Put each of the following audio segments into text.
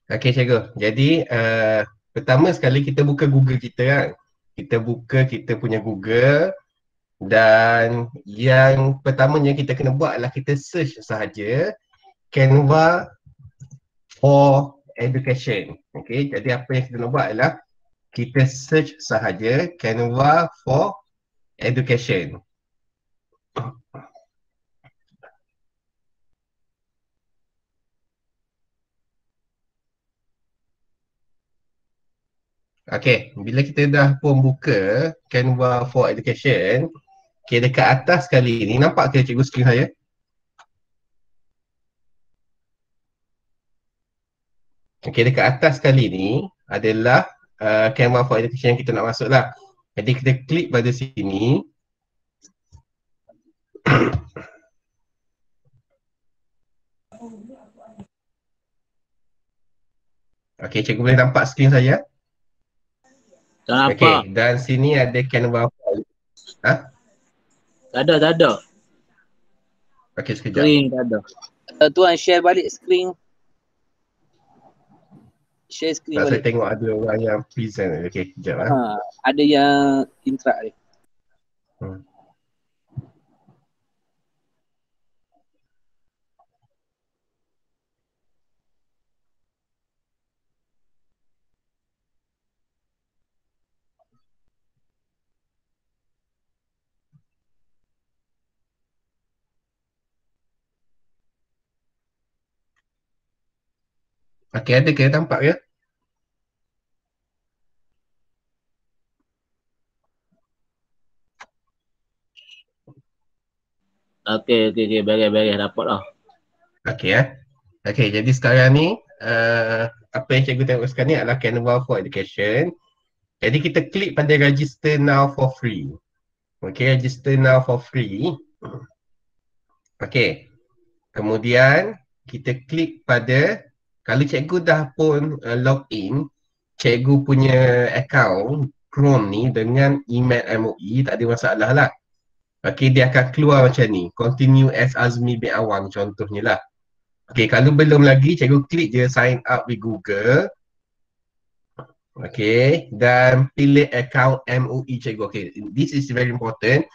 Okey cikgu. Jadi pertama sekali kita buka Google kita kan. Kita buka kita punya Google dan yang pertamanya kita kena buat adalah kita search sahaja Canva for Education. Okey, jadi apa yang kita nak buat adalah kita search sahaja Canva for Education. Okey, bila kita dah pun buka Canva for Education, okey dekat atas sekali ni nampak ke cikgu skrin saya? Okey, dekat atas sekali ni adalah Canva for Education yang kita nak masuk lah. Jadi kita klik pada sini. Okey, cikgu boleh nampak skrin saya? Tak nampak. Okey, dan sini ada Canva for. Ha? Tak ada. Okey, sekejap. Screen tak ada. Tuan share balik screen. Share screen Tak, saya balik. tengok ada orang yang present. Okey, sekejap lah. Ada yang interact ni. Okey, ada ke? Nampak ke? Okey, beres dapat lah. Okey Okey, jadi sekarang ni apa yang cikgu tengok sekarang ni adalah Canva for Education. Jadi kita klik pada register now for free. Okey, register now for free. Okey. Kemudian kita klik pada, kalau cikgu dah pun log in cikgu punya account Chrome ni dengan email MOE, tak ada masalah lah. Okey, dia akan keluar macam ni. Continue as Azmi bin Awang contohnya lah. Okey, kalau belum lagi cikgu klik je sign up with Google. Okey, dan pilih account MOE cikgu. Okey, this is very important.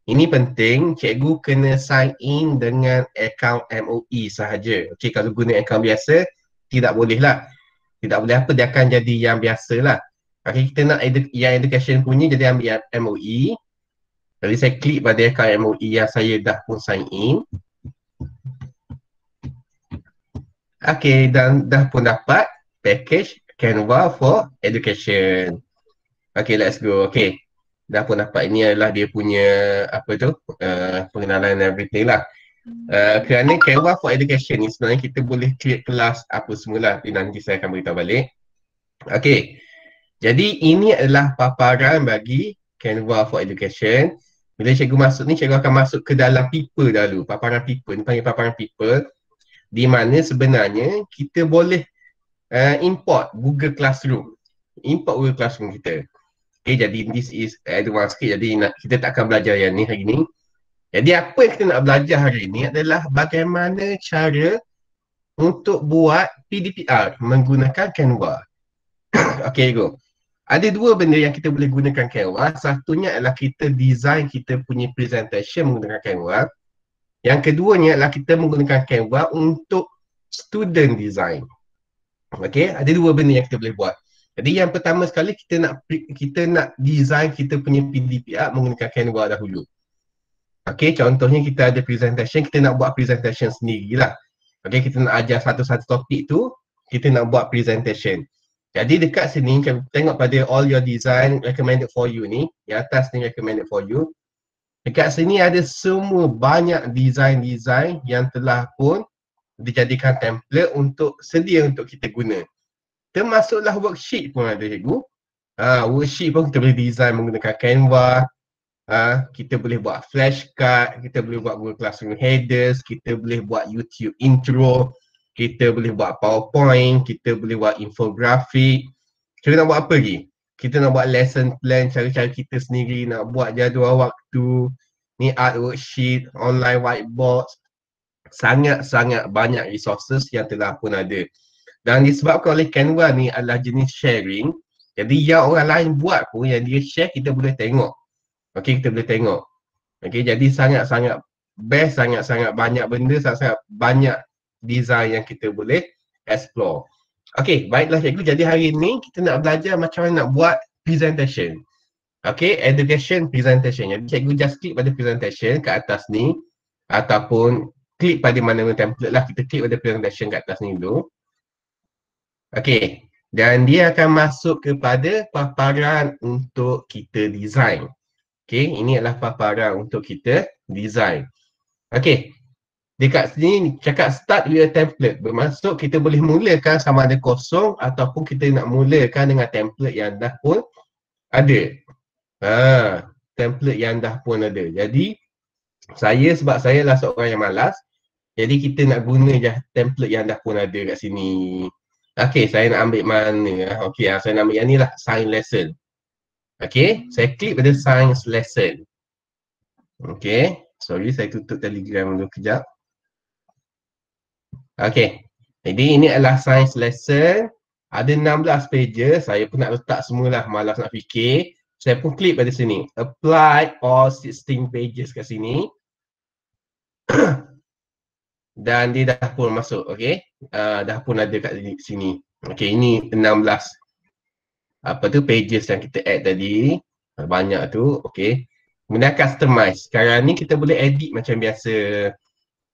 Ini penting, cikgu kena sign in dengan account MOE sahaja. Okey, kalau guna account biasa tidak boleh lah. Tidak boleh apa, dia akan jadi yang biasa lah. Okey, kita nak yang education punya, jadi ambil MOE. Jadi saya klik pada account MOE yang saya dah pun sign in. Okey, dan dah pun dapat package Canva for Education. Okey, let's go. Okey, dah pun dapat. Ini adalah dia punya apa tu, pengenalan everything lah. Kerana Canva for Education ni sebenarnya kita boleh create kelas apa semula. Nanti saya akan beritahu balik. Okey, jadi ini adalah paparan bagi Canva for Education. Bila cikgu masuk ni, cikgu akan masuk ke dalam paper dahulu. Paparan paper ni panggil paparan paper, di mana sebenarnya kita boleh import Google Classroom. Import Google Classroom kita. Okay, jadi this is advanced sikit. Jadi kita tak akan belajar yang ni hari ni. Jadi apa yang kita nak belajar hari ni adalah bagaimana cara untuk buat PDPR menggunakan Canva. Okay, go. Ada dua benda yang kita boleh gunakan Canva. Satunya adalah kita design kita punya presentation menggunakan Canva. Yang keduanya adalah kita menggunakan Canva untuk student design. Okay, ada dua benda yang kita boleh buat. Jadi yang pertama sekali kita nak design kita punya PDPR menggunakan Canva dahulu. Okay, contohnya kita ada presentation, kita nak buat presentation sendirilah. Okay, kita nak ajar satu-satu topik tu, kita nak buat presentation. Jadi dekat sini, tengok pada all your design recommended for you ni, di atas ni recommended for you. Dekat sini ada semua banyak design-design yang telah pun dijadikan template untuk sedia untuk kita guna. Termasuklah worksheet pun ada cikgu. Worksheet pun kita boleh design menggunakan Canva. Kita boleh buat flashcard, kita boleh buat Google Classroom headers, kita boleh buat YouTube intro, kita boleh buat PowerPoint, kita boleh buat infografik. Kita nak buat apa lagi? Kita nak buat lesson plan, cara-cara kita sendiri, nak buat jadual waktu, ni art worksheet, online whiteboard. Sangat-sangat banyak resources yang telah pun ada. Dan disebabkan oleh Canva ni adalah jenis sharing, jadi yang orang lain buat pun, yang dia share, kita boleh tengok. Okey, kita boleh tengok. Okey, jadi sangat-sangat best, sangat-sangat banyak benda, sangat-sangat banyak design yang kita boleh explore. Okey, baiklah cikgu. Jadi hari ni kita nak belajar macam mana nak buat presentation. Okey, education presentation. Jadi cikgu just klik pada presentation kat atas ni, ataupun klik pada mana-mana template lah. Kita klik pada presentation kat atas ni dulu. Okey, dan dia akan masuk kepada paparan untuk kita design. Okey, ini adalah paparan untuk kita design. Okey, dekat sini cakap start with a template. Bermaksud kita boleh mulakan sama ada kosong ataupun kita nak mulakan dengan template yang dah pun ada. Template yang dah pun ada. Jadi sebab saya lah seorang yang malas, jadi kita nak guna je template yang dah pun ada kat sini. Okey, saya nak ambil mana? Okey, saya nak ambil yang ni lah, science lesson. Okey, saya klik pada science lesson. Okey, sorry saya tutup Telegram dulu kejap. Okey, jadi ini adalah science lesson. Ada 16 pages, saya pun nak letak semualah, malas nak fikir. Saya pun klik pada sini, apply all 16 pages kat sini. Dan dia dah pun masuk, okey. Dah pun ada kat sini. Okey, ini 16 pages yang kita add tadi. Banyak tu, okey. Kemudian customize. Sekarang ni kita boleh edit macam biasa.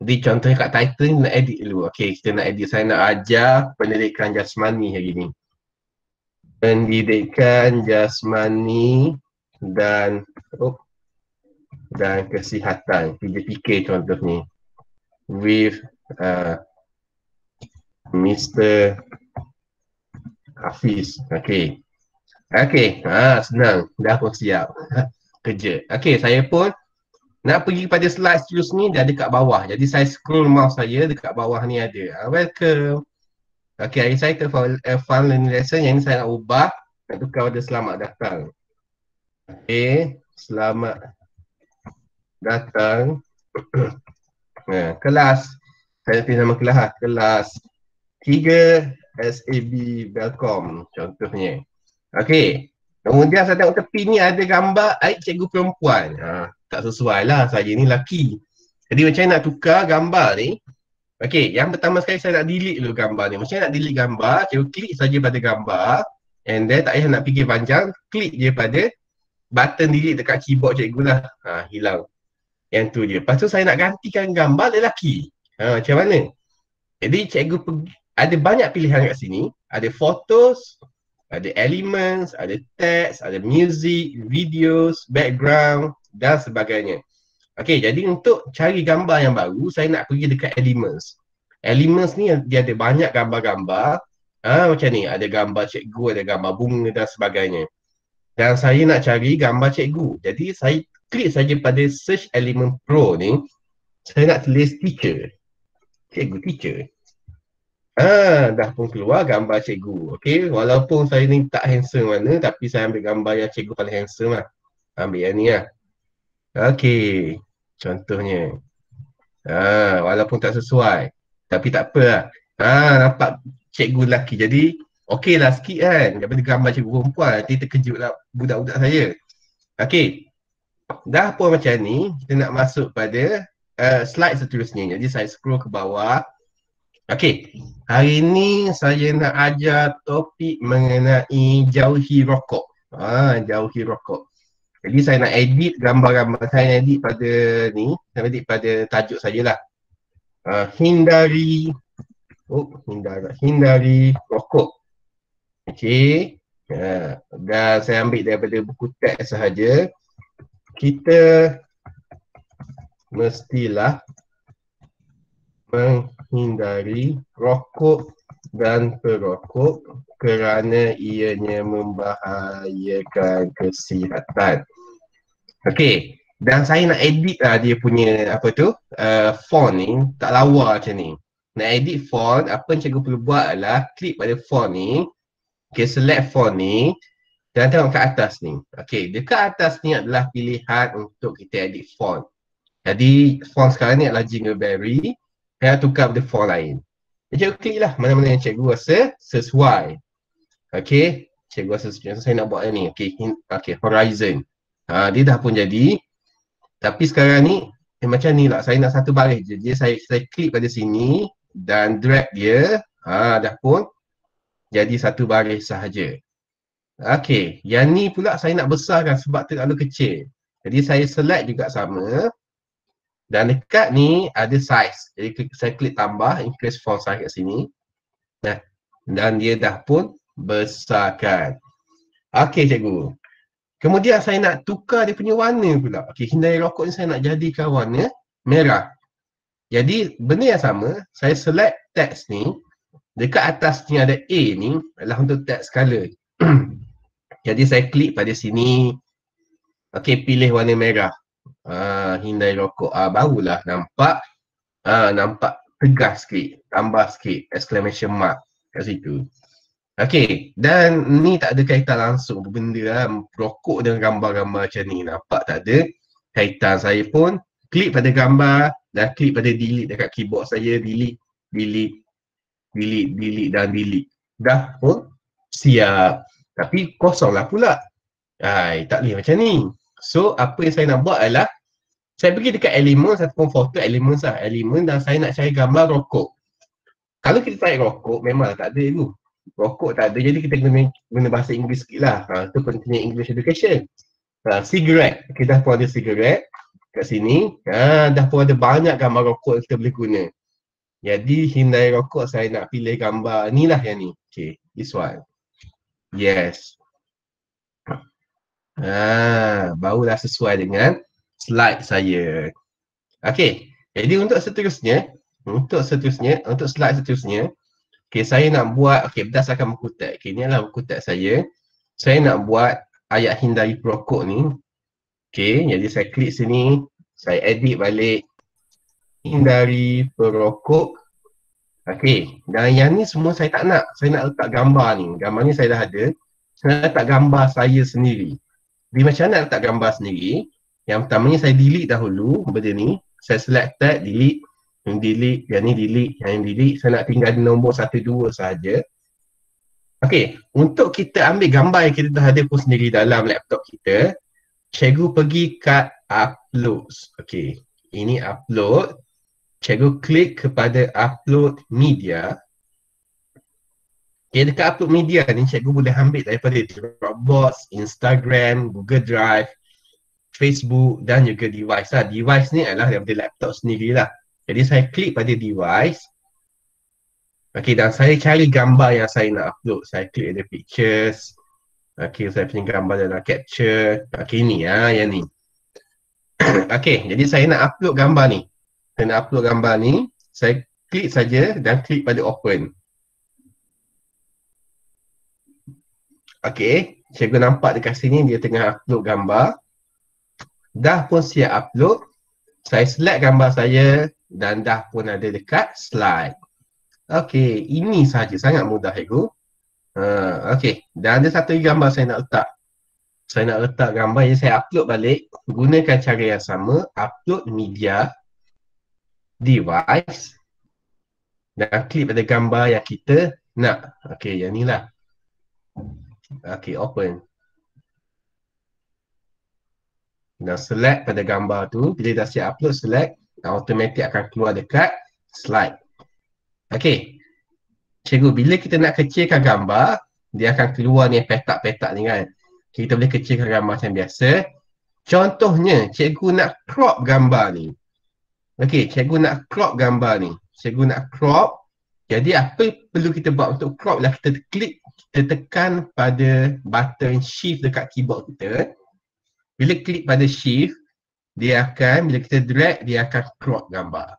Jadi contohnya kat title ni nak edit dulu. Okey, kita nak edit. Saya nak ajar pendidikan jasmani hari ni. Pendidikan jasmani dan kesihatan. PJPK contohnya. With Mr. Hafiz. Okey. Okey, senang. Dah pun siap kerja. Okey, saya pun nak pergi pada slide seterusnya, dia ada kat bawah. Jadi saya scroll mouse saya, dekat bawah ni ada. Welcome. Okey, hari saya ke fun learning lesson. Yang ni saya nak ubah, nak tukar pada selamat datang. Okey, selamat datang. Kelas, saya pilih nama kelas, kelas 3 SAB Belcom contohnya. Okey, kemudian saya tengok tepi ni ada gambar aib cikgu perempuan. Tak sesuai lah, saya ni lelaki. Jadi macam mana nak tukar gambar ni? Okey, yang pertama sekali saya nak delete dulu gambar ni. Macam mana nak delete gambar? Cikgu klik saja pada gambar, and then tak payah nak fikir panjang, klik je pada button delete dekat keyboard cikgu lah. Hilang. Yang tu je. Lepas tu saya nak gantikan gambar lelaki. Macam mana? Jadi cikgu ada banyak pilihan kat sini. Ada photos, ada elements, ada text, ada music, videos, background dan sebagainya. Okey, jadi untuk cari gambar yang baru, saya nak pergi dekat elements. Elements ni dia ada banyak gambar-gambar. Macam ni, ada gambar cikgu, ada gambar bunga dan sebagainya. Dan saya nak cari gambar cikgu. Jadi saya klik saja pada search element pro ni. Saya nak tulis teacher. Cikgu teacher. Dah pun keluar gambar cikgu. Okey, walaupun saya ni tak handsome mana, tapi saya ambil gambar yang cikgu paling handsome lah. Ambil yang ni lah. Okey, contohnya. Walaupun tak sesuai, tapi tak apa lah. Nampak cikgu lelaki. Jadi, okey lah sikit kan. Daripada gambar cikgu perempuan, nanti terkejut lah budak-budak saya. Okey, dah pun macam ni, kita nak masuk pada slide seterusnya. Jadi saya scroll ke bawah. Okey, hari ni saya nak ajar topik mengenai jauhi rokok. Jauhi rokok. Jadi saya nak edit gambar-gambar, saya edit pada ni, saya edit pada tajuk sajalah. Hindari rokok. Okey. Dan saya ambil daripada buku teks sahaja. Kita mestilah menghindari rokok dan perokok kerana ianya membahayakan kesihatan. Okey, dan saya nak edit lah dia punya font ni, tak lawa macam ni. Nak edit font, apa yang cikgu perlu buat adalah klik pada font ni. Okey, select font ni dan tengok kat atas ni. Okey, dekat atas ni adalah pilihan untuk kita edit font. Jadi font sekarang ni adalah Jingleberry. Saya tukar pada font lain. Cikgu klik lah mana-mana yang cikgu rasa sesuai. Okey, cikgu rasa sesuai. Saya nak buat yang ni. Okey, horizon. Dia dah pun jadi. Tapi sekarang ni macam ni lah. Saya nak satu baris je. Jadi saya klik pada sini dan drag dia. Dah pun jadi satu baris sahaja. Okey, yang ni pula saya nak besarkan sebab terlalu kecil. Jadi saya select juga sama. Dan dekat ni ada size. Jadi saya klik tambah, increase font size kat sini. Dan dia dah pun besarkan. Okey cikgu. Kemudian saya nak tukar dia punya warna pula. Okey, hindari rokok ni saya nak jadikan warna merah. Jadi benda yang sama, saya select text ni. Dekat atas ni ada A ni adalah untuk text color. Jadi saya klik pada sini. Okey, pilih warna merah. Hindari rokok. Barulah nampak nampak tegas sikit, tambah sikit exclamation mark kat situ. Okey, dan ni tak ada kaitan langsung benda lah, rokok dengan gambar-gambar macam ni, nampak tak ada kaitan. Saya pun klik pada gambar dan klik pada delete dekat keyboard saya, delete dan delete. Dah pun siap. Tapi kosong lah pula. Tak boleh macam ni. So apa yang saya nak buat adalah saya pergi dekat element, ataupun foto element lah. Element dan saya nak cari gambar rokok. Kalau kita cari rokok, memang tak ada dulu. Rokok tak ada, jadi kita guna bahasa Inggeris sikit lah. Itu pentingnya English education. Cigarette. Kita dah pun ada cigarette kat sini. Dah pun ada banyak gambar rokok yang kita boleh guna. Jadi hindari rokok, saya nak pilih gambar ni lah yang ni. Okay, this one. Yes. Barulah sesuai dengan slide saya. Okey, jadi untuk seterusnya, untuk slide seterusnya, saya nak buat, berdasarkan buku teks. Ni adalah buku teks saya. Saya nak buat ayat hindari perokok ni. Jadi saya klik sini, saya edit balik hindari perokok. Dan yang ni semua saya tak nak. Saya nak letak gambar ni. Gambar ni saya dah ada. Saya nak letak gambar saya sendiri. Jadi macam mana nak letak gambar sendiri? Yang pertamanya saya delete dahulu benda ni. Saya select tag, delete, yang delete, yang ni delete, yang delete. Saya nak tinggal nombor 1, 2 sahaja. Untuk kita ambil gambar yang kita dah ada pun sendiri dalam laptop kita, cikgu pergi kat upload. Ini upload. Cikgu klik kepada upload media. Dekat upload media ni cikgu boleh ambil daripada Dropbox, Instagram, Google Drive, Facebook dan juga device lah. Device ni adalah daripada laptop sendirilah. Jadi saya klik pada device. Dan saya cari gambar yang saya nak upload. Saya klik ada pictures. Saya punya gambar dalam capture. Ni yang ni. Jadi saya nak upload gambar ni. Saya nak upload gambar ni. Saya klik saja dan klik pada open. Cikgu nampak dekat sini dia tengah upload gambar. Dah pun siap upload. Saya select gambar saya dan dah pun ada dekat slide. Ini sahaja, sangat mudah cikgu. Dan ada satu gambar saya nak letak. Saya nak letak gambar yang saya upload balik. Gunakan cara yang sama, upload media, device, dan klik pada gambar yang kita nak. Yang ni lah. Open. Dan select pada gambar tu. Bila dah siap upload, select. Dan automatik akan keluar dekat slide. Cikgu, bila kita nak kecilkan gambar, dia akan keluar ni petak-petak ni kan. Kita boleh kecilkan gambar macam biasa. Contohnya, cikgu nak crop gambar ni. Cikgu nak crop gambar ni. Cikgu nak crop. Jadi apa perlu kita buat untuk crop lah, kita klik, kita tekan pada button shift dekat keyboard kita. Bila klik pada shift, dia akan, bila kita drag, dia akan crop gambar.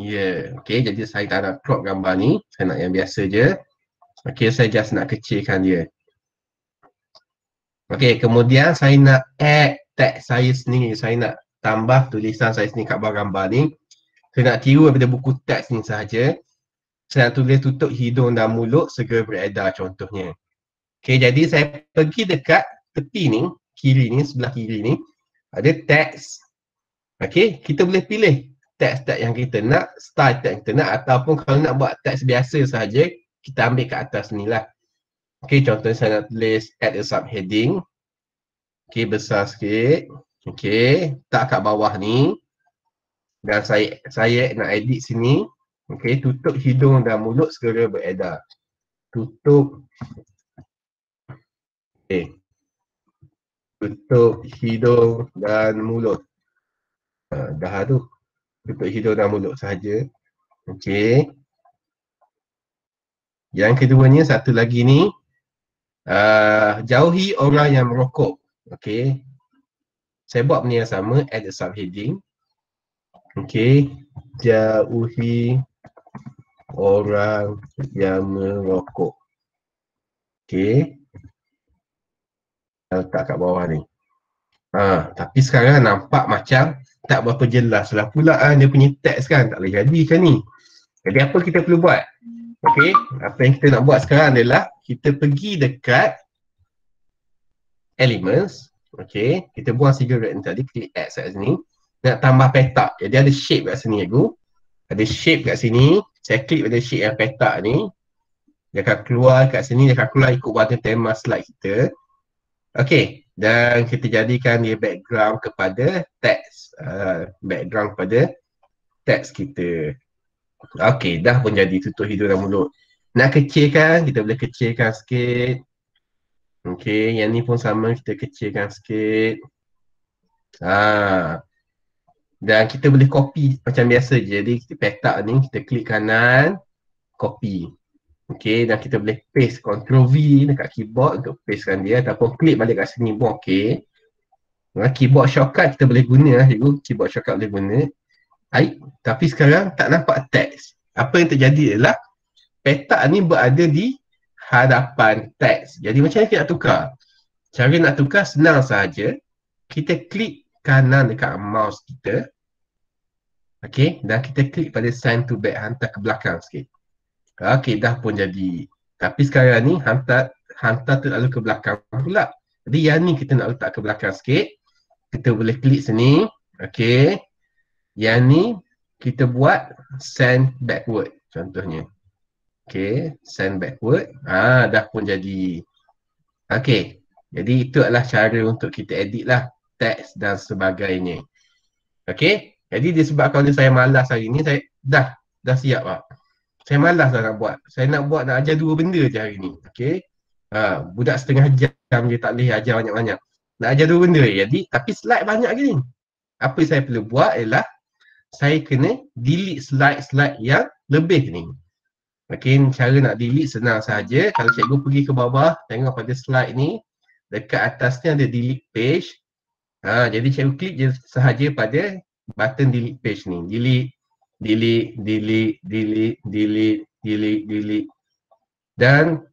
Jadi saya tak nak crop gambar ni. Saya nak yang biasa je. Saya just nak kecilkan dia. Kemudian saya nak add text saya sendiri. Saya nak tambah tulisan saya sendiri kat bawah gambar ni. Saya nak tiru daripada buku teks ni sahaja. Saya nak tulis tutup hidung dan mulut segera beredar contohnya. Jadi saya pergi dekat tepi ni, kiri ni, sebelah kiri ni. Ada teks. Kita boleh pilih teks-teks yang kita nak, style teks kita nak, ataupun kalau nak buat teks biasa sahaja, kita ambil kat atas ni lah. Okay, contohnya saya nak tulis add a subheading. Okay, besar sikit. Okay, tak kat bawah ni. Dan saya nak edit sini. Okay, tutup hidung dan mulut segera beredar. Tutup. Okay. Tutup hidung dan mulut. Dah tu. Tutup hidung dan mulut sahaja. Okay. Yang keduanya, satu lagi ni. Jauhi orang yang merokok. Okay. Saya buat benda yang sama, add a subheading. Okay. Jauhi orang yang merokok. Okay. Letak kat bawah ni. Tapi sekarang nampak macam tak berapa jelas lah pula dia punya teks kan. Tak boleh jadi kan ni. Jadi apa kita perlu buat? Okay, apa yang kita nak buat sekarang adalah kita pergi dekat elements. Okay, kita buang cigarette ni tadi, klik add kat sini. Nak tambah petak. Jadi ada shape kat sini aku. Ada shape kat sini. Saya klik pada shape yang petak ni. Dia akan keluar kat sini, dia akan keluar ikut warna tema slide kita. Okay, dan kita jadikan dia background kepada teks. Background kepada teks kita. Okay, dah pun jadi tutup hidung dan mulut. Nak kecilkan, kita boleh kecilkan sikit. Okay, yang ni pun sama, kita kecilkan sikit. Dan kita boleh copy macam biasa je. Jadi kita petak ni, kita klik kanan, copy. Okay, dan kita boleh paste, Ctrl V dekat keyboard untuk pastekan dia. Ataupun klik balik kat sini pun okay. Keyboard shortcut kita boleh guna lah cikgu. Keyboard shortcut boleh guna. Tapi sekarang tak nampak teks. Apa yang terjadi adalah petak ni berada di hadapan teks. Jadi macam mana kita nak tukar? Cara nak tukar senang sahaja. Kita klik kanan dekat mouse kita. Okay, dan kita klik pada send to back, hantar ke belakang sikit. Okay, dah pun jadi. Tapi sekarang ni hantar terlalu ke belakang pula. Jadi yang ni kita nak letak ke belakang sikit. Kita boleh klik sini. Okay. Yang ni kita buat send backward contohnya. Okay, send backward. Dah pun jadi. Okay. Jadi itu adalah cara untuk kita edit lah teks dan sebagainya. Okay. Jadi disebabkan saya malas hari ni, saya dah siap lah. Saya malas lah nak buat. Saya nak ajar dua benda je hari ni. Okay. Budak setengah jam je, tak boleh ajar banyak-banyak. Nak ajar dua benda je. Jadi, tapi slide banyak ke ni. Apa yang saya perlu buat ialah saya kena delete slide-slide yang lebih ni. Okay, cara nak delete senang sahaja. Kalau cikgu pergi ke bawah, tengok pada slide ni. Dekat atas ni ada delete page. Jadi cikgu klik je sahaja pada button delete page ni. Delete. Dan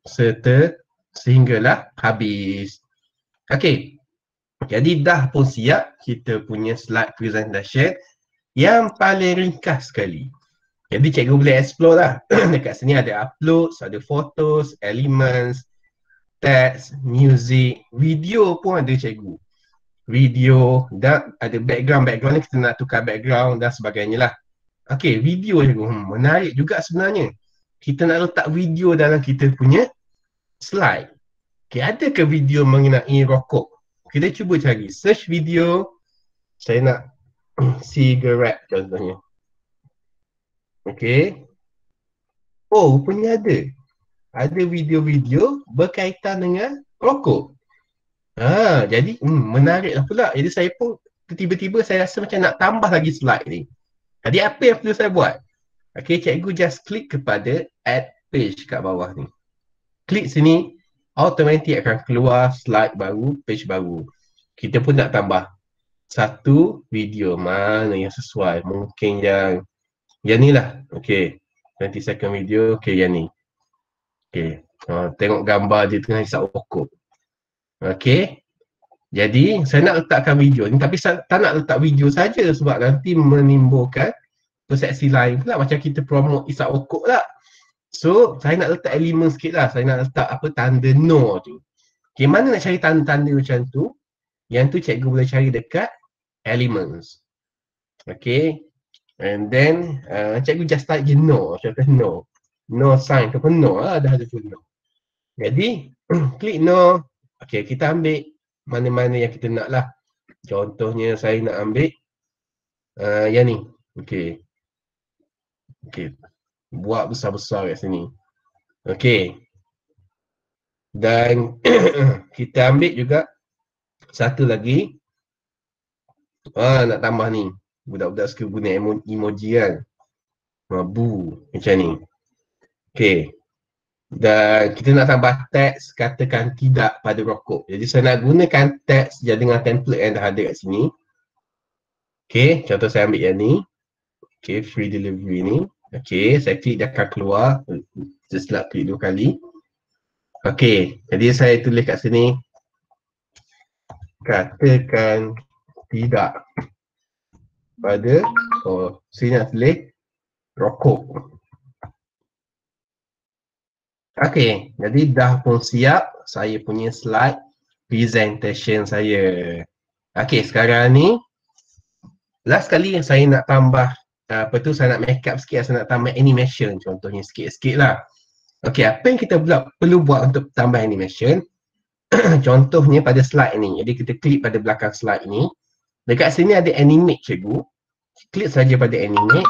sehinggalah habis. Okay. Jadi dah pun siap kita punya slide presentation yang paling ringkas sekali. Jadi cikgu boleh explore lah. Dekat sini ada uploads, ada photos, elements, text, music, video pun ada cikgu. Video dan ada background ni kita nak tukar background dan sebagainya lah. Okay, video cikgu. Menarik juga sebenarnya. Kita nak letak video dalam kita punya slide. Okay, ada ke video mengenai rokok? Kita cuba cari. Search video. Saya nak cigarette contohnya. Okay. Oh, rupanya ada. Ada video-video berkaitan dengan rokok. Jadi menariklah pula. Jadi saya pun tiba-tiba saya rasa macam nak tambah lagi slide ni. Jadi apa yang perlu saya buat? Okay, cikgu just klik kepada add page kat bawah ni. Klik sini, automatik akan keluar slide baru, page baru. Kita pun nak tambah satu video, mana yang sesuai. Mungkin yang ni lah. Okay, 20 second video, okay yang ni. Okay, tengok gambar dia tengah hisap rokok. Okay, jadi saya nak letakkan video ni, tapi saya tak nak letak video saja sebab nanti menimbulkan persepsi lain pula, macam kita promote isap rokok lah. So, saya nak letak elemen sikit lah. Saya nak letak tanda no tu. Okay, mana nak cari tanda-tanda macam tu? Yang tu cikgu boleh cari dekat elements. Okay. And then cikgu just type je no. Contoh no. No sign tu pun no lah, dah ada pun no. Jadi klik no. Okay, kita ambil mana-mana yang kita nak lah. Contohnya saya nak ambil yang ni. Okay. Okay. Buat besar-besar kat sini. Okay. Dan kita ambil juga satu lagi. Nak tambah ni. Budak-budak suka guna emoji kan. Bu. Macam ni. Okay. Dan kita nak tambah teks, katakan tidak pada rokok. Jadi saya nak gunakan teks dengan template yang dah ada kat sini. Okay, contoh saya ambil yang ni. Okay, free delivery ni. Okay, saya klik dia akan keluar. Saya silap klik 2 kali. Okay, jadi saya tulis kat sini. Katakan tidak pada, sini nak tulis rokok. Okay, jadi dah pun siap saya punya slide presentation saya. Okay, sekarang ni last kali yang saya nak tambah saya nak make up sikit, saya nak tambah animation contohnya sikit-sikit lah. Okay, apa yang kita perlu buat untuk tambah animation? Contohnya pada slide ni, jadi kita klik pada belakang slide ni. Dekat sini ada animate cikgu. Klik saja pada animate.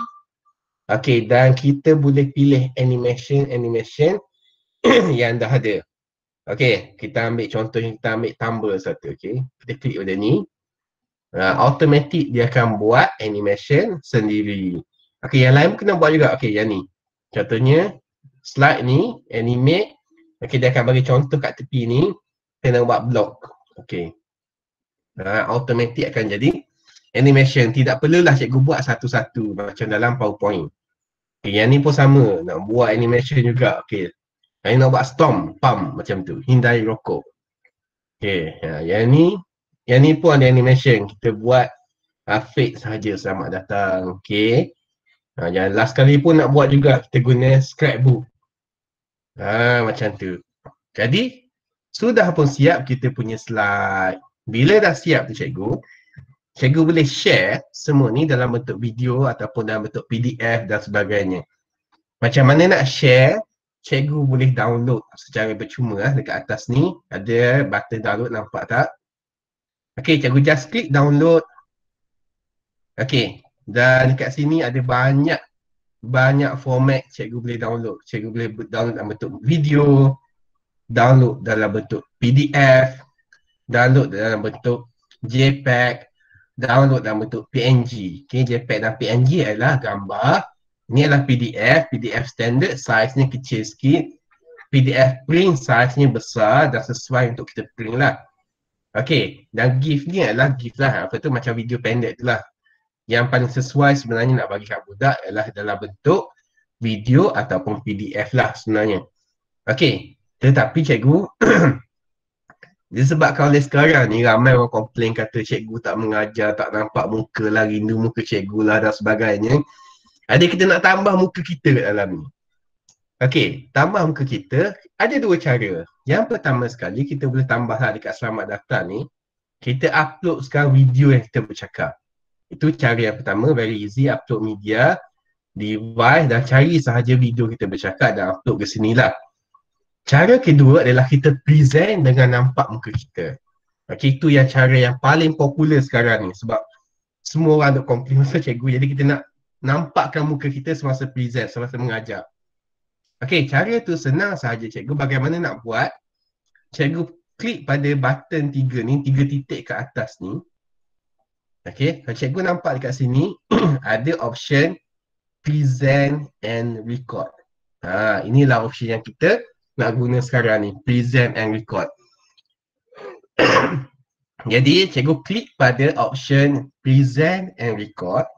Okay, dan kita boleh pilih animation yang dah ada. Okay, kita ambil contohnya, kita ambil tumble satu. Okay, kita klik pada ni. Automatic dia akan buat animation sendiri. Okay, yang lain pun kena buat juga. Okay, yang ni. Contohnya, slide ni, animate. Okay, dia akan bagi contoh kat tepi ni. Kita nak buat block. Okay. Automatic akan jadi animation. Tidak perlulah cikgu buat satu-satu macam dalam PowerPoint. Okay, yang ni pun sama. Nak buat animation juga. Okay. Yang nak buat storm, pump macam tu. Hindari rokok. Okay. Yang ni pun ada animation. Kita buat fake sahaja, selamat datang. Okay. Yang last kali pun nak buat juga. Kita guna scrapbook. Macam tu. Jadi, sudah pun siap kita punya slide. Bila dah siap tu cikgu boleh share semua ni dalam bentuk video ataupun dalam bentuk PDF dan sebagainya. Macam mana nak share? Cikgu boleh download secara percuma lah. Dekat atas ni ada button download, nampak tak? Okay, cikgu just klik download. Okay, dan dekat sini ada banyak format cikgu boleh download. Cikgu boleh download dalam bentuk video, download dalam bentuk PDF, download dalam bentuk JPEG, download dalam bentuk PNG. Okay, JPEG dan PNG adalah gambar. Ini adalah PDF standard, size-nya kecil sikit. PDF print, size-nya besar dan sesuai untuk kita print lah. Okay, dan GIF ni adalah GIF lah. Apa tu, macam video pendek tu lah. Yang paling sesuai sebenarnya nak bagi kat budak adalah dalam bentuk video ataupun PDF lah sebenarnya. Okay, tetapi cikgu disebabkan oleh sekarang ni ramai orang komplain kata cikgu tak mengajar, tak nampak muka lah, rindu muka cikgu lah dan sebagainya. Ada kita nak tambah muka kita kat dalam ni. Okay, tambah muka kita ada 2 cara. Yang pertama sekali kita boleh tambah lah dekat selamat datang ni. Kita upload sekarang video yang kita bercakap. Itu cara yang pertama, very easy, upload media, device dan cari sahaja video kita bercakap dan upload ke sini lah. Cara kedua adalah kita present dengan nampak muka kita. Okay, itu yang cara yang paling popular sekarang ni sebab semua orang duk komplain pasal cikgu. Jadi kita nak nampakkan muka kita semasa present, semasa mengajar. Okay, cara tu senang sahaja cikgu. Bagaimana nak buat? Cikgu klik pada button 3 ni, 3 titik ke atas ni. Okay, kalau cikgu nampak dekat sini ada option present and record. Inilah option yang kita nak guna sekarang ni, present and record. Jadi cikgu klik pada option present and record.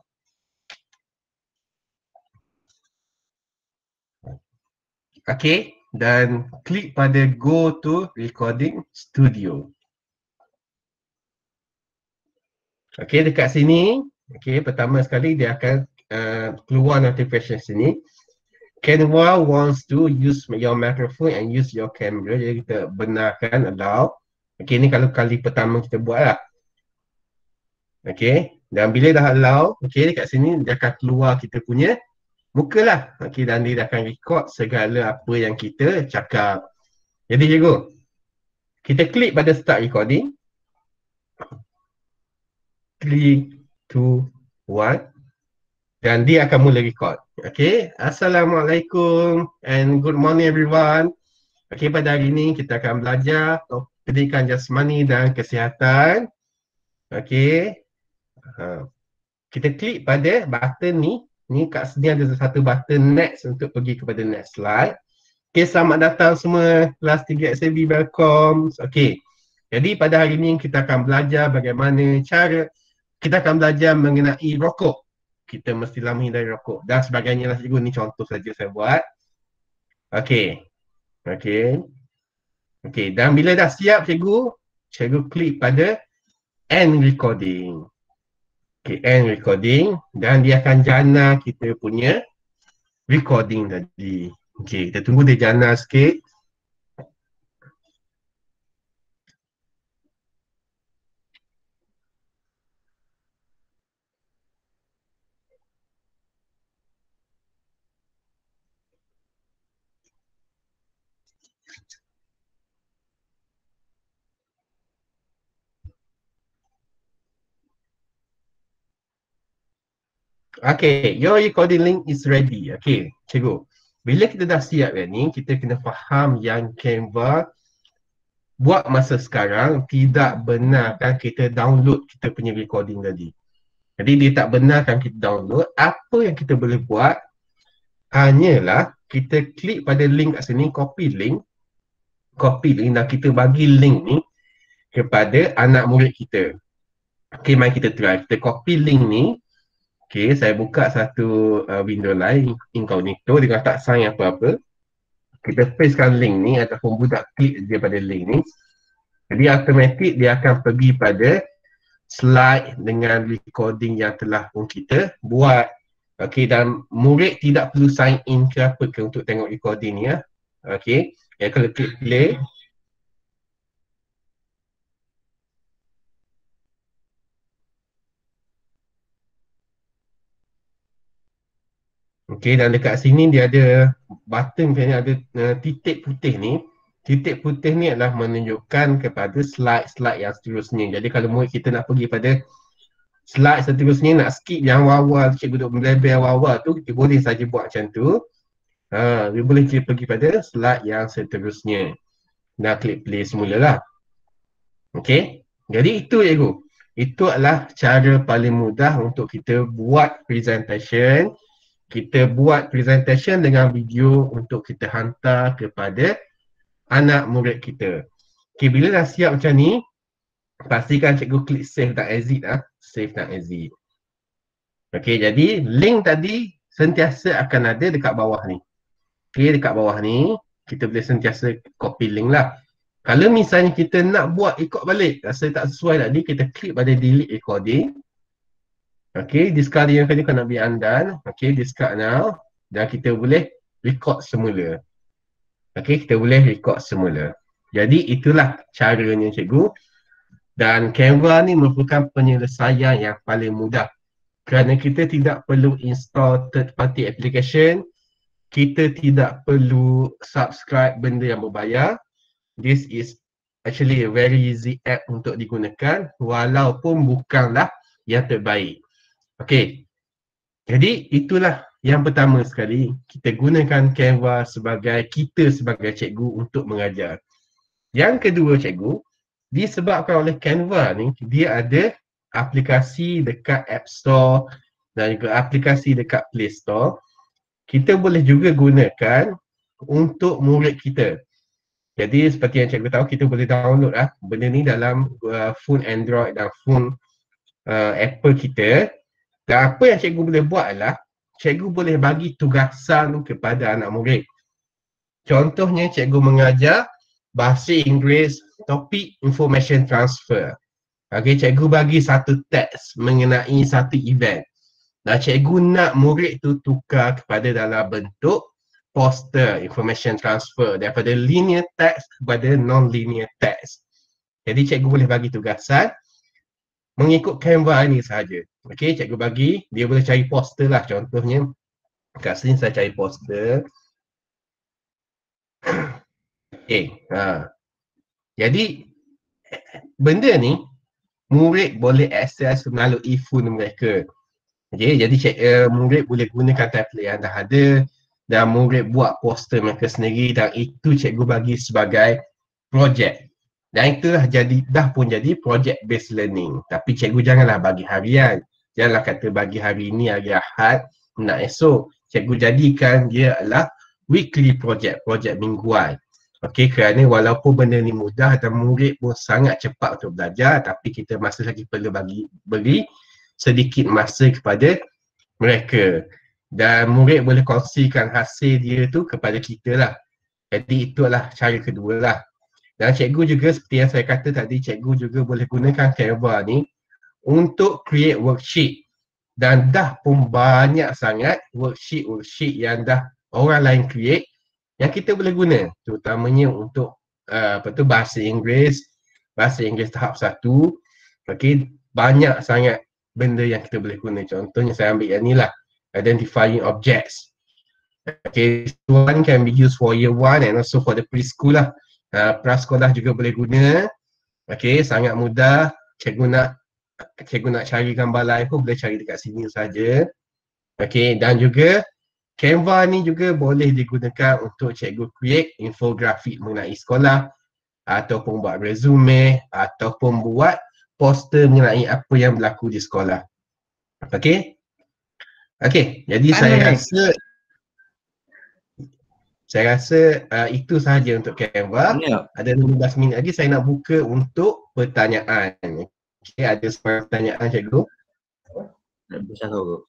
Okay, dan klik pada go to recording studio. Okay, dekat sini, okay, pertama sekali dia akan keluar notification sini. Canva wants to use your microphone and use your camera. Jadi kita benarkan allow. Okay, ni kalau kali pertama kita buat lah. Okay, Dan bila dah allow, okey, dekat sini dia akan keluar kita punya muka lah. Okey, dan dia akan record segala apa yang kita cakap. Jadi cikgu, kita klik pada start recording. 3, 2, 1. Dan dia akan mula record. Okay. Assalamualaikum and good morning everyone. Okay, pada hari ini kita akan belajar pendidikan jasmani dan kesihatan. Okay. Kita klik pada button ni. Ni kat sini ada satu button next untuk pergi kepada next slide. Okay, selamat datang semua kelas 3 SAB, welcome. Okay. Jadi pada hari ini kita akan belajar bagaimana cara kita akan belajar mengenai rokok. Kita mestilah menghindari rokok dan sebagainya lah cikgu. Ni contoh saja saya buat. Okey. Okey. Okey, dan bila dah siap cikgu, cikgu klik pada end recording. Okey, end recording dan dia akan jana kita punya recording tadi. Okey, kita tunggu dia jana sikit. Okay, your recording link is ready. Okay, cikgu. Bila kita dah siap kan ni, kita kena faham yang Canva buat masa sekarang tidak benarkan kita download kita punya recording tadi. Jadi dia tak benarkan kita download. Apa yang kita boleh buat hanyalah kita klik pada link kat sini, copy link dan kita bagi link ni kepada anak murid kita. Okay, mari kita try. Kita copy link ni. Okay, saya buka satu window lain, incognito, dengan tak sign apa-apa. Kita pastekan link ni ataupun budak klik dia pada link ni. Jadi automatik dia akan pergi pada slide dengan recording yang telah pun kita buat. Okay, dan murid tidak perlu sign in ke apa ke untuk tengok recording ni ya. Okay, ya, kalau klik play. Okey, dan dekat sini dia ada button kan, ada titik putih ni. Titik putih ni adalah menunjukkan kepada slide-slide yang seterusnya. Jadi kalau murid kita nak pergi pada slide seterusnya, nak skip yang awal-awal, cikgu duduk melebel awal-awal tu, kita boleh saja buat macam tu. Dia boleh pergi pada slide yang seterusnya. Dah klik play semula lah. Okey, jadi itu cikgu. Itu adalah cara paling mudah untuk kita buat presentation. Kita buat presentation dengan video untuk kita hantar kepada anak murid kita. Okay, bila dah siap macam ni, pastikan cikgu klik save dan exit lah. Save dan exit. Okay, jadi link tadi sentiasa akan ada dekat bawah ni. Okay, dekat bawah ni, kita boleh sentiasa copy link lah. Kalau misalnya kita nak buat ikut balik, rasa tak sesuai tadi, kita klik pada delete recording. Okay, discard yang tadi kena be undone. Okay, discard now. Dan kita boleh record semula. Okay, kita boleh record semula. Jadi itulah caranya cikgu. Dan Canva ni merupakan penyelesaian yang paling mudah. Kerana kita tidak perlu install third party application. Kita tidak perlu subscribe benda yang berbayar. This is actually a very easy app untuk digunakan. Walaupun bukanlah yang terbaik. Okey, jadi itulah yang pertama sekali, kita gunakan Canva sebagai cikgu untuk mengajar. Yang kedua cikgu, disebabkan oleh Canva ni, dia ada aplikasi dekat App Store dan juga aplikasi dekat Play Store. Kita boleh juga gunakan untuk murid kita. Jadi seperti yang cikgu tahu, kita boleh download lah benda ni dalam phone Android dan phone Apple kita. Dan apa yang cikgu boleh buat adalah, cikgu boleh bagi tugasan kepada anak murid. Contohnya cikgu mengajar bahasa Inggeris, topik information transfer. Okay, cikgu bagi satu teks mengenai satu event. Dan cikgu nak murid tu tukar kepada dalam bentuk poster information transfer daripada linear text kepada non-linear text. Jadi cikgu boleh bagi tugasan. mengikut Canva ni sahaja. Okey, cikgu bagi, dia boleh cari poster lah. Contohnya, kat sini saya cari poster. Okey, jadi benda ni murid boleh akses melalui phone mereka. Okey, jadi murid boleh gunakan tablet yang dah ada dan murid buat poster mereka sendiri dan itu cikgu bagi sebagai projek. Dan itulah dah pun jadi project based learning. Tapi cikgu janganlah bagi harian. Janganlah kata bagi hari ni, hari Ahad, nak esok. Cikgu jadikan dia adalah weekly project mingguan. Okey, kerana walaupun benda ni mudah dan murid pun sangat cepat untuk belajar, tapi kita masih lagi perlu beri sedikit masa kepada mereka. Dan murid boleh kongsikan hasil dia tu kepada kita lah. Jadi itulah cara kedua lah. Dan cikgu juga seperti yang saya kata tadi, cikgu juga boleh gunakan Canva ni untuk create worksheet. Dan dah pun banyak sangat worksheet yang dah orang lain create yang kita boleh guna. Terutamanya untuk bahasa Inggeris tahap 1. Okay, banyak sangat benda yang kita boleh guna. Contohnya saya ambil yang ni lah, identifying objects. Okay, this one can be used for year 1 and also for the preschool lah. Prasekolah juga boleh guna. Okey, sangat mudah. Cikgu nak cari gambar lain pun boleh cari dekat sini saja. Okey, dan juga Canva ni juga boleh digunakan untuk cikgu create infografik mengenai sekolah ataupun buat resume ataupun buat poster mengenai apa yang berlaku di sekolah. Okey? Okey, jadi saya rasa itu sahaja untuk Canva. Ada 15 minit lagi saya nak buka untuk pertanyaan. Okey, ada sebarang pertanyaan cikgu? Bisa tahu.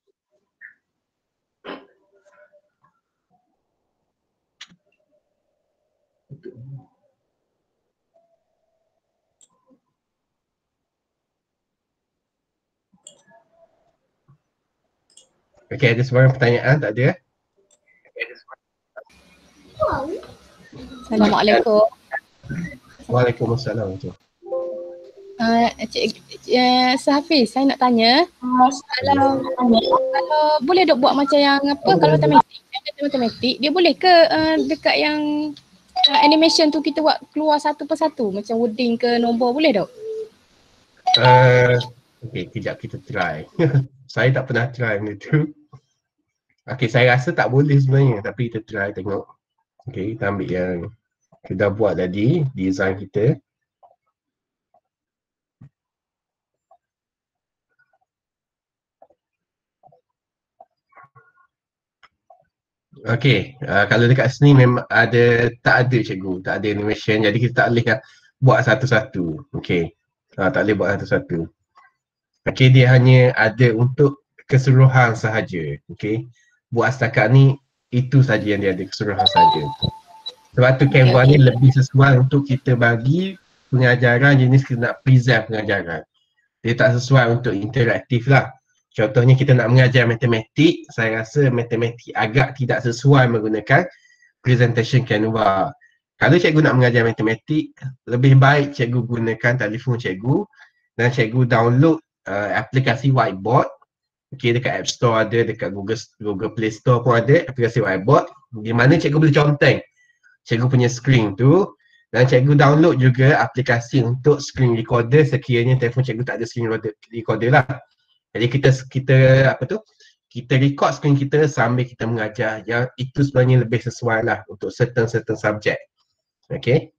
Okey, ada sebarang pertanyaan? Tak ada? Assalamualaikum. Waalaikumsalam. Hafiz, saya nak tanya, kalau boleh dok buat macam yang apa, kalau matematik, dia boleh ke dekat yang animation tu kita buat keluar satu persatu macam wording ke nombor, boleh dok? Okey, kejap kita try. Saya tak pernah try benda tu. Okey, saya rasa tak boleh sebenarnya, tapi kita try tengok. Okey, kita ambil yang kita dah buat tadi, design kita. Okey, kalau dekat sini memang tak ada cikgu, tak ada animation, jadi kita tak boleh buat satu-satu. Okey, tak boleh buat satu-satu. Okey, dia hanya ada untuk keseluruhan sahaja. Okey, buat setakat ni itu saja yang dia ada, keseluruhan saja. Sebab tu Canva ni lebih sesuai untuk kita bagi pengajaran jenis kita nak present pengajaran. Dia tak sesuai untuk interaktif lah. Contohnya kita nak mengajar matematik, saya rasa matematik agak tidak sesuai menggunakan presentation Canva. Kalau cikgu nak mengajar matematik, lebih baik cikgu gunakan telefon cikgu dan cikgu download aplikasi whiteboard. Okay, dekat App Store ada, dekat Google Play Store pun ada aplikasi whiteboard di mana cikgu boleh conteng cikgu punya screen tu, dan cikgu download juga aplikasi untuk screen recorder sekiranya telefon cikgu tak ada screen recorder lah. Jadi kita record screen kita sambil kita mengajar, yang itu sebenarnya lebih sesuai lah untuk certain subjek. Okay.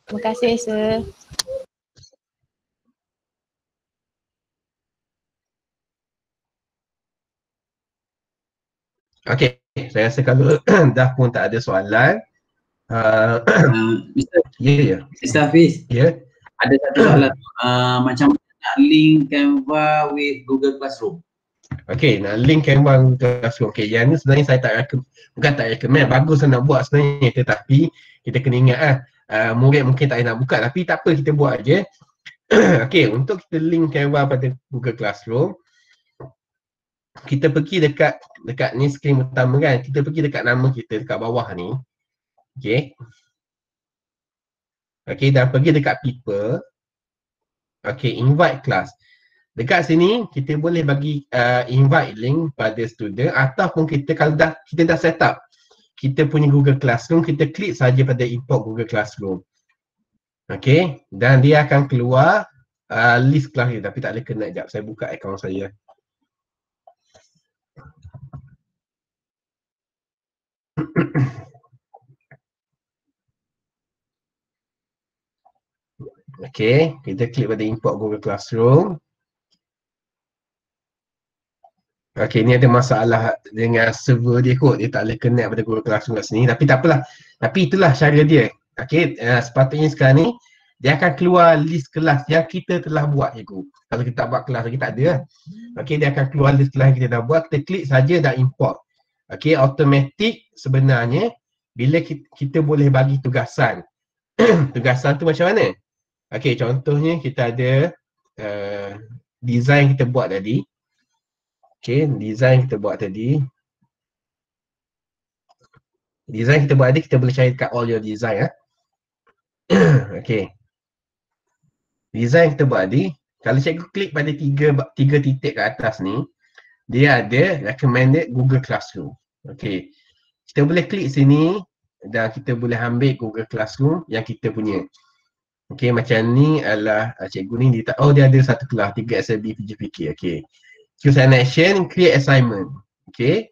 Terima kasih, Sir. Okay, saya rasa kalau dah pun tak ada soalan. Mr. Hafiz, ada satu soalan. Macam mana nak link Canva with Google Classroom? Okay, nak link Canva with Google Classroom. Okay, yang ni sebenarnya saya bukan tak recommend, bagus nak buat sebenarnya, tetapi kita kena ingat murid mungkin tak nak buka, tapi tak apa, kita buat je. Okay, untuk kita link Canva pada Google Classroom, kita pergi dekat ni skrin utama kan, kita pergi dekat nama kita dekat bawah ni. Okay. Okey, dan pergi dekat people. Okey, invite class. Dekat sini kita boleh bagi invite link pada student ataupun kita kalau kita dah set up kita punya Google Classroom, kita klik saja pada import Google Classroom. Okey, dan dia akan keluar list kelas ni, tapi tak boleh connect jap. Saya buka akaun saya. Okey, kita klik pada import Google Classroom. Okey, ni ada masalah dengan server dia kot. Dia tak boleh connect pada Google Classroom kat sini. Tapi tak apalah. Tapi itulah cara dia. Okey, sepatutnya sekarang ni dia akan keluar list kelas yang kita telah buat cikgu. Kalau kita tak buat kelas lagi tak ada lah. Okey, dia akan keluar list kelas yang kita dah buat. Kita klik saja dan import. Okey, automatic sebenarnya bila kita boleh bagi tugasan. Tugasan tu macam mana? Okey, contohnya kita ada design kita buat tadi. Okey, design kita buat tadi. Design kita buat tadi, kita boleh cari kat all your design. Okey. Design kita buat tadi, kalau cikgu klik pada tiga titik ke atas ni, dia ada recommended Google Classroom. Okey. Kita boleh klik sini dan kita boleh ambil Google Classroom yang kita punya. Okey, macam ni adalah cikgu ni dia ada satu kelas 3 SLB PGPK. Okey. Choose an action, create assignment. Okay.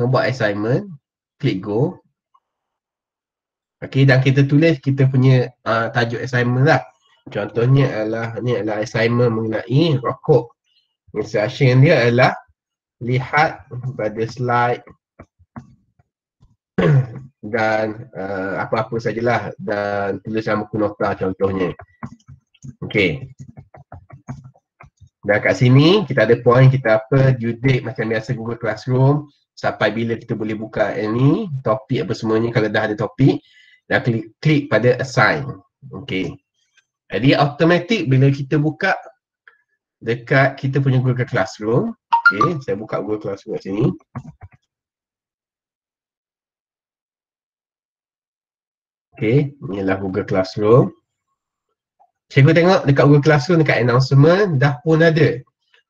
Nak buat assignment, klik go. Okay, dan kita tulis kita punya tajuk assignment lah. Contohnya ni adalah assignment mengenai rokok. Instruction dia adalah lihat pada slide dan apa-apa sajalah dan tulis dalam buku nota contohnya. Okay. Dan kat sini kita ada point kita due date macam biasa Google Classroom, sampai bila kita boleh buka ni topik apa semuanya kalau dah ada topik, dan klik pada assign. Okey. Jadi automatic bila kita buka dekat kita punya Google Classroom. Okey, saya buka Google Classroom kat sini. Okey, inilah Google Classroom. Cikgu tengok dekat Google Classroom, dekat announcement, dah pun ada.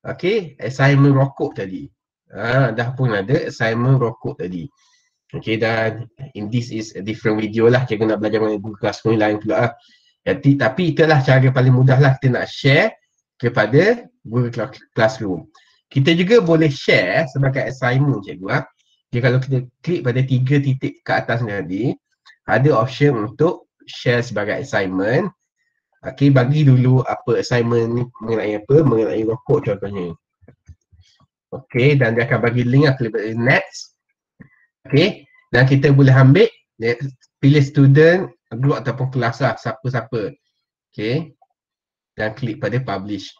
Okay, assignment rokok tadi. Dah pun ada assignment rokok tadi. Okay, dan this is a different video lah. Cikgu nak belajar dengan Google Classroom lain pula lah. Tapi itulah cara paling mudah lah kita nak share kepada Google Classroom. Kita juga boleh share sebagai assignment cikgu lah. Jadi kalau kita klik pada 3 titik ke atas tadi, ada option untuk share sebagai assignment. Okay, bagi dulu apa assignment ni mengenai apa, mengenai rokok contohnya. Okay, dan dia akan bagi link, klik pada next. Okay, dan kita boleh ambil, pilih student, group ataupun kelas lah, siapa-siapa. Okay, dan klik pada publish.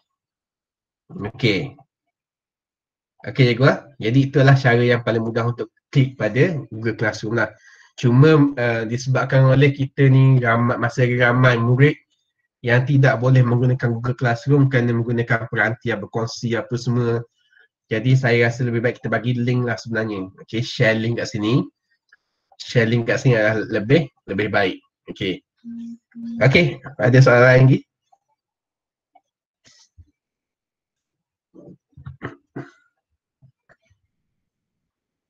Okay. Okay cikgu lah. Jadi itulah cara yang paling mudah untuk klik pada Google Classroom lah. Cuma disebabkan oleh kita ni masih ramai murid yang tidak boleh menggunakan Google Classroom kerana menggunakan peranti yang berkongsi apa semua. Jadi saya rasa lebih baik kita bagi link lah sebenarnya. Okay, share link kat sini. Share link kat sini adalah lebih baik. Okay. Okay, ada soalan lain lagi?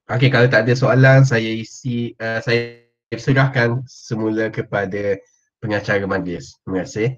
Okay, kalau tak ada soalan, saya serahkan semula kepada pengacara majlis. Terima kasih.